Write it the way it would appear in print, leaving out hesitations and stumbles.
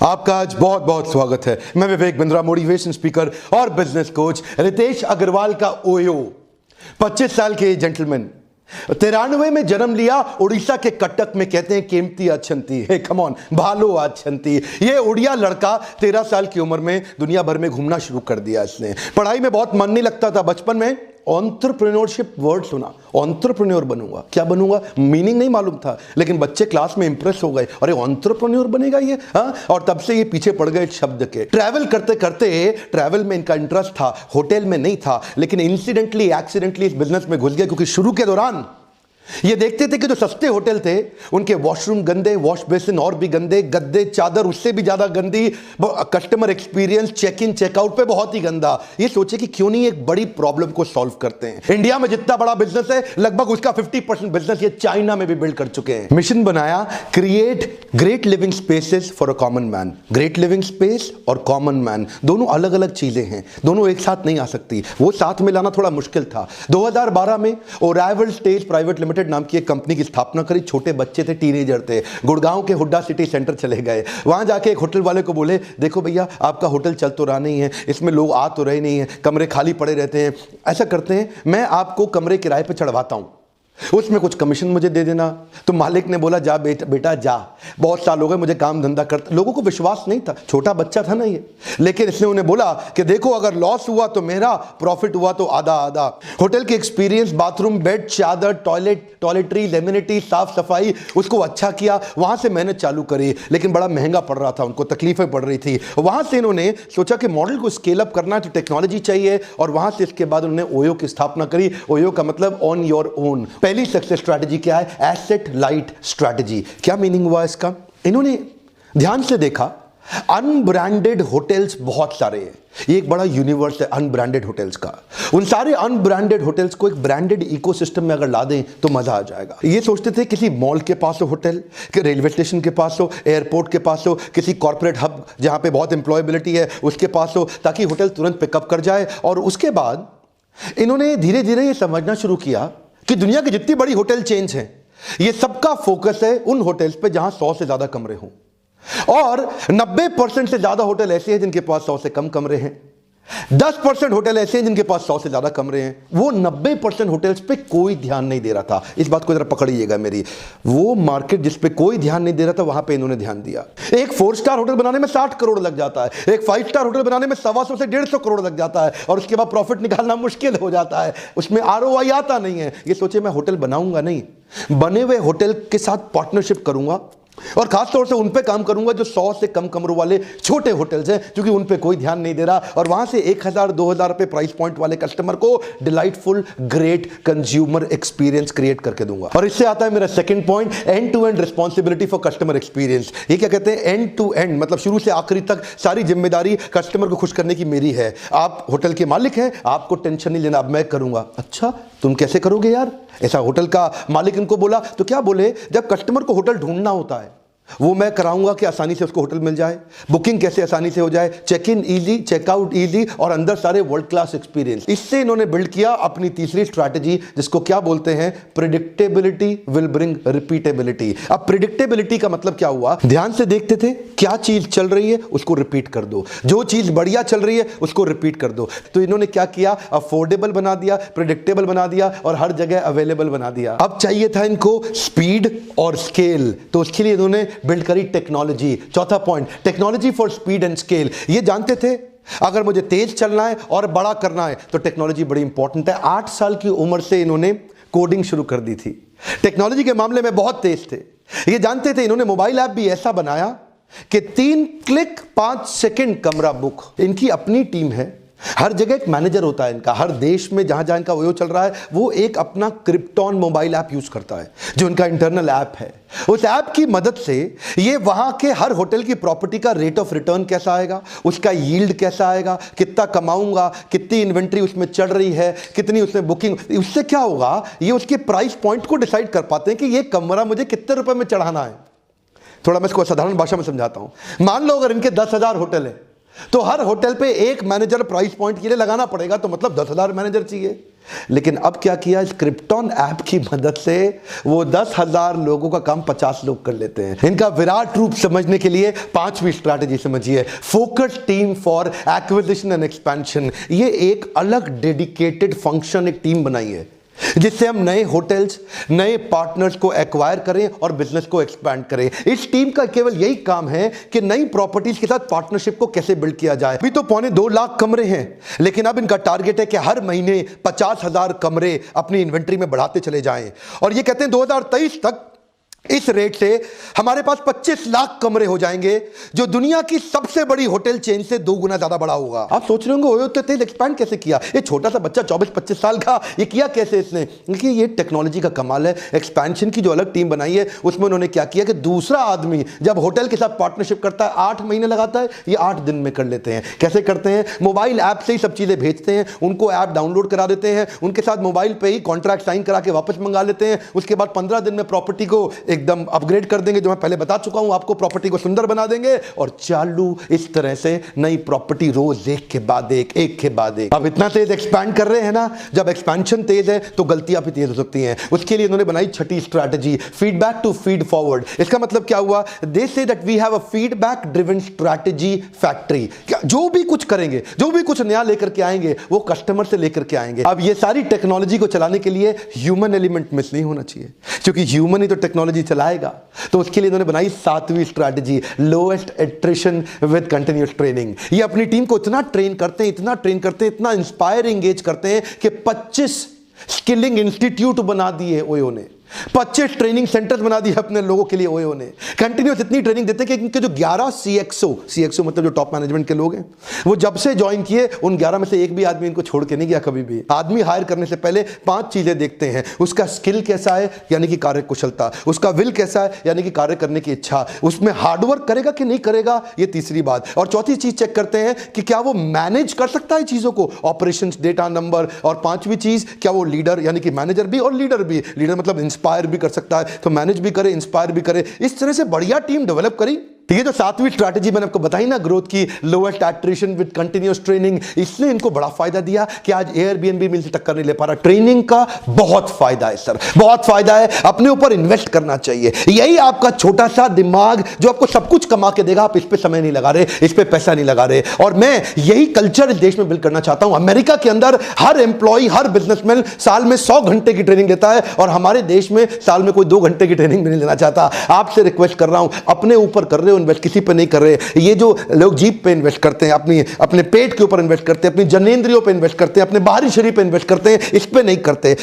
आपका आज बहुत बहुत स्वागत है। मैं विवेक बिंद्रा, मोटिवेशन स्पीकर और बिजनेस कोच। रितेश अग्रवाल का ओयो 25 साल के जेंटलमैन, 93 में जन्म लिया, उड़ीसा के कटक में। कहते हैं केमती अच्छंती है, कम ऑन, भालो अच्छंती। ये उड़िया लड़का 13 साल की उम्र में दुनिया भर में घूमना शुरू कर दिया। इसने पढ़ाई में बहुत मन नहीं लगता था। बचपन में एंटरप्रेन्योरशिप वर्ड सुना, एंटरप्रेन्योर बनूंगा। क्या बनूंगा मीनिंग नहीं मालूम था, लेकिन बच्चे क्लास में इंप्रेस हो गए, अरे एंटरप्रेन्योर बनेगा ये, हाँ। और तब से ये पीछे पड़ गए शब्द के। ट्रैवल करते करते, ट्रैवल में इनका इंटरेस्ट था, होटल में नहीं था, लेकिन इंसिडेंटली एक्सीडेंटली इस बिजनेस में घुस गया। क्योंकि शुरू के दौरान ये देखते थे कि जो सस्ते होटल थे उनके वॉशरूम गंदे, वॉश बेसिन और भी गंदे, गद्दे चादर उससे भी ज्यादा गंदी, customer experience check in checkout पे बहुत ही गंदा। ये सोचे कि क्यों नहीं एक बड़ी प्रॉब्लम को सॉल्व करते हैं। इंडिया में जितना बड़ा बिजनेस है, लगभग उसका 50% बिजनेस ये चाइना में भी बिल्ड कर चुके हैं। मिशन बनाया, create great living spaces for a common man. Great living space और कॉमन मैन दोनों अलग अलग चीजें हैं, दोनों एक साथ नहीं आ सकती। वो साथ में लाना थोड़ा मुश्किल था। 2012 में ओराइवल स्टेज प्राइवेट लिमिटेड नाम की एक कंपनी की स्थापना करी। छोटे बच्चे थे, टीनेजर थे। गुड़गांव के हुड्डा सिटी सेंटर चले गए। वहां जाके एक होटल वाले को बोले, देखो भैया आपका होटल चल तो रहा नहीं है, इसमें लोग आ तो रहे नहीं है, कमरे खाली पड़े रहते हैं। ऐसा करते हैं, मैं आपको कमरे किराए पे चढ़वाता हूं, उसमें कुछ कमीशन मुझे दे देना। तो मालिक ने बोला, जा बेटा जा, बहुत साल हो गए मुझे काम धंधा करता। लोगों को विश्वास नहीं था, छोटा बच्चा था ना ये, लेकिन इसने उन्हें बोला कि देखो अगर लॉस हुआ तो मेरा, प्रॉफिट हुआ तो आधा आधा। होटल के एक्सपीरियंस, बाथरूम, बेड, चादर, टॉयलेटरीज, एमिनिटी, साफ सफाई, उसको अच्छा किया। वहां से मेहनत चालू करी, लेकिन बड़ा महंगा पड़ रहा था, उनको तकलीफें पड़ रही थी। वहां से इन्होंने सोचा कि मॉडल को स्केल अप करना है तो टेक्नोलॉजी चाहिए, और वहां से इसके बाद उन्होंने ओयो की स्थापना करी। ओयो का मतलब ऑन योर ओन। पहली सक्सेस स्ट्रैटेजी क्या है? Asset light strategy. क्या मीनिंग हुआ इसका? इन्होंने ध्यान से देखा, अनब्रांडेड होटल्स बहुत सारे हैं। ये एक बड़ा यूनिवर्स है अनब्रांडेड होटल्स का। उन सारे अनब्रांडेड होटल्स को एक ब्रांडेड इकोसिस्टम में अगर ला दें तो मजा आ जाएगा। ये सोचते थे किसी मॉल के पास हो होटल, कि रेलवे स्टेशन के पास हो, एयरपोर्ट के पास हो, किसी कॉर्पोरेट हब जहां पे बहुत एम्प्लॉयबिलिटी है उसके पास हो, ताकि होटल तुरंत पिकअप कर जाए। और उसके बाद इन्होंने धीरे धीरे ये समझना शुरू किया कि दुनिया की जितनी बड़ी होटल चेन्स हैं, ये सबका फोकस है उन होटल्स पे जहां 100 से ज्यादा कमरे हों, और 90% से ज्यादा होटल ऐसे हैं जिनके पास 100 से कम कमरे हैं। 10% होटल ऐसे हैं जिनके पास 100 से ज्यादा कमरे हैं। वो 90% होटल्स पे कोई ध्यान नहीं दे रहा था। इस बात को जरा पकड़िएगा मेरी। वो मार्केट जिस पे कोई ध्यान नहीं दे रहा था, वहां पे इन्होंने ध्यान दिया। एक 4 स्टार होटल बनाने में 60 करोड़ लग जाता है, एक 5 स्टार होटल बनाने में 125 से 150 करोड़ लग जाता है, और उसके बाद प्रॉफिट निकालना मुश्किल हो जाता है, उसमें ROI आता नहीं है। ये सोचे मैं होटल बनाऊंगा नहीं, बने हुए होटल के साथ पार्टनरशिप करूंगा, और खासतौर से उन पे काम करूंगा जो 100 से कम कमरों वाले छोटे होटल्स हैं, क्योंकि उन पे कोई ध्यान नहीं दे रहा। और वहां से 1000-2000 रुपए प्राइस पॉइंट वाले कस्टमर को delightful great consumer experience create करके दूंगा। और इससे आता है मेरा second point, end to end responsibility for customer experience. ये क्या कहते हैं? एंड टू एंड मतलब शुरू से आखिरी तक सारी जिम्मेदारी कस्टमर को खुश करने की मेरी है। आप होटल के मालिक हैं, आपको टेंशन नहीं लेना, अब मैं करूंगा। अच्छा, तुम कैसे करोगे यार? ऐसा होटल का मालिक इनको बोला। तो क्या बोले, जब कस्टमर को होटल ढूंढना होता है वो मैं कराऊंगा कि आसानी से उसको होटल मिल जाए, बुकिंग कैसे आसानी से हो जाए, check in easy, checkout easy, और अंदर सारे वर्ल्ड क्लास एक्सपीरियंस। इससे इन्होंने बिल्ड किया अपनी तीसरी स्ट्रैटेजी, जिसको क्या बोलते हैं? Predictability will bring repeatability. अब प्रिडिक्टेबिलिटी का मतलब क्या हुआ? ध्यान से देखते थे, क्या चीज चल रही है उसको रिपीट कर दो, जो चीज बढ़िया चल रही है उसको रिपीट कर दो। तो इन्होंने क्या किया? अफोर्डेबल बना दिया, प्रिडिक्टेबल बना दिया, और हर जगह अवेलेबल बना दिया। अब चाहिए था इनको स्पीड और स्केल, तो उसके लिए इन्होंने बिल्ड करी टेक्नोलॉजी। चौथा point, technology for speed and scale. ये जानते थे अगर मुझे तेज चलना है और बड़ा करना है तो टेक्नोलॉजी बड़ी इंपॉर्टेंट है। 8 साल की उम्र से इन्होंने कोडिंग शुरू कर दी थी। टेक्नोलॉजी के मामले में बहुत तेज थे। ये जानते थे, इन्होंने मोबाइल ऐप भी ऐसा बनाया कि 3 क्लिक 5 सेकंड कमरा बुक। इनकी अपनी टीम है, हर जगह एक मैनेजर होता है इनका, हर देश में जहां जहां इनका ओयो चल रहा है वो एक अपना क्रिप्टॉन मोबाइल ऐप यूज करता है, जो इनका इंटरनल ऐप है। उस ऐप की मदद से ये वहां के हर होटल की प्रॉपर्टी का रेट ऑफ रिटर्न कैसा आएगा, उसका यील्ड कैसा आएगा, कितना कमाऊंगा, कितनी इन्वेंट्री उसमें चढ़ रही है, कितनी उसमें बुकिंग, उससे क्या होगा, ये उसके प्राइस पॉइंट को डिसाइड कर पाते हैं कि ये कमरा मुझे कितने रुपए में चढ़ाना है। थोड़ा मैं इसको साधारण भाषा में समझाता हूं। मान लो अगर इनके 10,000 होटल है तो हर होटल पे एक मैनेजर प्राइस पॉइंट के लिए लगाना पड़ेगा, तो मतलब 10,000 मैनेजर चाहिए। लेकिन अब क्या किया, इस क्रिप्टॉन ऐप की मदद से वो 10,000 लोगों का काम 50 लोग कर लेते हैं। इनका विराट रूप समझने के लिए 5वीं स्ट्रैटेजी समझिए, focus team for acquisition and expansion. ये एक अलग डेडिकेटेड फंक्शन, एक टीम बनाई है जिससे हम नए होटल्स, नए पार्टनर्स को एक्वायर करें और बिजनेस को एक्सपैंड करें। इस टीम का केवल यही काम है कि नई प्रॉपर्टीज के साथ पार्टनरशिप को कैसे बिल्ड किया जाए। अभी तो 2.25 लाख कमरे हैं, लेकिन अब इनका टारगेट है कि हर महीने 50,000 कमरे अपनी इन्वेंट्री में बढ़ाते चले जाएं। और ये कहते हैं 2023 तक इस रेट से हमारे पास 25 लाख कमरे हो जाएंगे, जो दुनिया की सबसे बड़ी होटल चेन से 2 गुना ज्यादा बड़ा होगा। आप सोच रहे होंगे ओयो तो तेज एक्सपैंड कैसे किया, ये छोटा सा बच्चा 24-25 साल का, ये किया कैसे इसने? देखिए ये टेक्नोलॉजी का कमाल है। एक्सपेंशन की जो अलग टीम बनाई है उसमें उन्होंने क्या किया कि दूसरा आदमी जब होटल के साथ पार्टनरशिप करता है 8 महीने लगाता है, ये 8 दिन में कर लेते हैं। कैसे करते हैं? मोबाइल ऐप से ही सब चीजें भेजते हैं, उनको ऐप डाउनलोड करा देते हैं, उनके साथ मोबाइल पे ही कॉन्ट्रैक्ट साइन करा के वापस मंगा लेते हैं। उसके बाद 15 दिन में प्रॉपर्टी को एकदम अपग्रेड कर देंगे, जो मैं पहले बता चुका हूं आपको, प्रॉपर्टी को सुंदर बना देंगे और चालू इस तरह से नई प्रॉपर्टी रोज एक के बाद एक। अब इतना तेज एक्सपैंड कर रहे हैं ना, जब एक्सपेंशन तेज है तो गलतियां भी तेज हो सकती हैं। उसके लिए इन्होंने बनाई 6ठी strategy, feedback to feed forward. इसका मतलब क्या हुआ? They say that we have a feedback driven strategy factory. जो भी कुछ करेंगे, जो भी कुछ नया लेकर के आएंगे, वो कस्टमर से लेकर के आएंगे। अब ये सारी टेक्नोलॉजी को चलाने के लिए ह्यूमन एलिमेंट मिस नहीं होना चाहिए, क्योंकि ह्यूमन ही तो टेक्नोलॉजी चलाएगा। तो उसके लिए इन्होंने बनाई 7वीं strategy, lowest attrition with continuous training. ये अपनी टीम को इतना ट्रेन करते हैं, इतना इंस्पायर एंगेज करते हैं कि 25 स्किलिंग इंस्टीट्यूट बना दिए ओयो ने, 25 ट्रेनिंग सेंटर्स बना दिए अपने लोगों के लिए ओयो ने। कंटिन्यूस इतनी ट्रेनिंग देते हैं कि इनके जो 11 सीएक्सओ मतलब जो टॉप मैनेजमेंट के लोग हैं, वो जब से ज्वाइन किए उन 11 में से एक भी आदमी इनको छोड़ के नहीं गया कभी भी। आदमी हायर करने से पहले 5 चीजें देखते हैं, उसका स्किल कैसा है यानी कि कार्य कुशलता, उसका विल कैसा है यानी कि कार्य करने की इच्छा, उसमें हार्डवर्क करेगा कि नहीं करेगा, ये तीसरी बात, और चौथी चीज चेक करते हैं कि क्या वो मैनेज कर सकता है चीजों को, ऑपरेशंस, डेटा, नंबर, और 5वीं चीज क्या वो लीडर यानी कि मैनेजर भी और लीडर भी, लीडर मतलब इंस्पायर भी कर सकता है, तो मैनेज भी करे, इंस्पायर भी करे। इस तरह से बढ़िया टीम डेवलप करी। ये जो 7वीं स्ट्रैटेजी मैंने आपको बताई ना, ग्रोथ की, lowest attrition with continuous training, इसने इनको बड़ा फायदा दिया कि आज एयरबीएनबी मिल से टक्कर नहीं ले पा रहा। ट्रेनिंग का बहुत फायदा है सर, बहुत फायदा है। अपने ऊपर इन्वेस्ट करना चाहिए। यही आपका छोटा सा दिमाग जो आपको सब कुछ कमा के देगा, आप इस पे समय नहीं लगा रहे, इस पे पैसा नहीं लगा रहे। और मैं यही कल्चर इस देश में बिल्ड करना चाहता हूं। अमेरिका के अंदर हर एम्प्लॉय, हर बिजनेसमैन साल में 100 घंटे की ट्रेनिंग लेता है, और हमारे देश में साल में कोई 2 घंटे की ट्रेनिंग भी नहीं लेना चाहता। आपसे रिक्वेस्ट कर रहा हूं, अपने ऊपर कर रहे हो इन्वेस्ट, किसी पे नहीं कर रहे। ये जो लोग जीप पे इन्वेस्ट करते हैं, अपने पेट के ऊपर इन्वेस्ट करते हैं, अपनी जनेंद्रियों पे इन्वेस्ट करते हैं, अपने बाहरी शरीर पे इन्वेस्ट करते हैं, इस पे नहीं करते।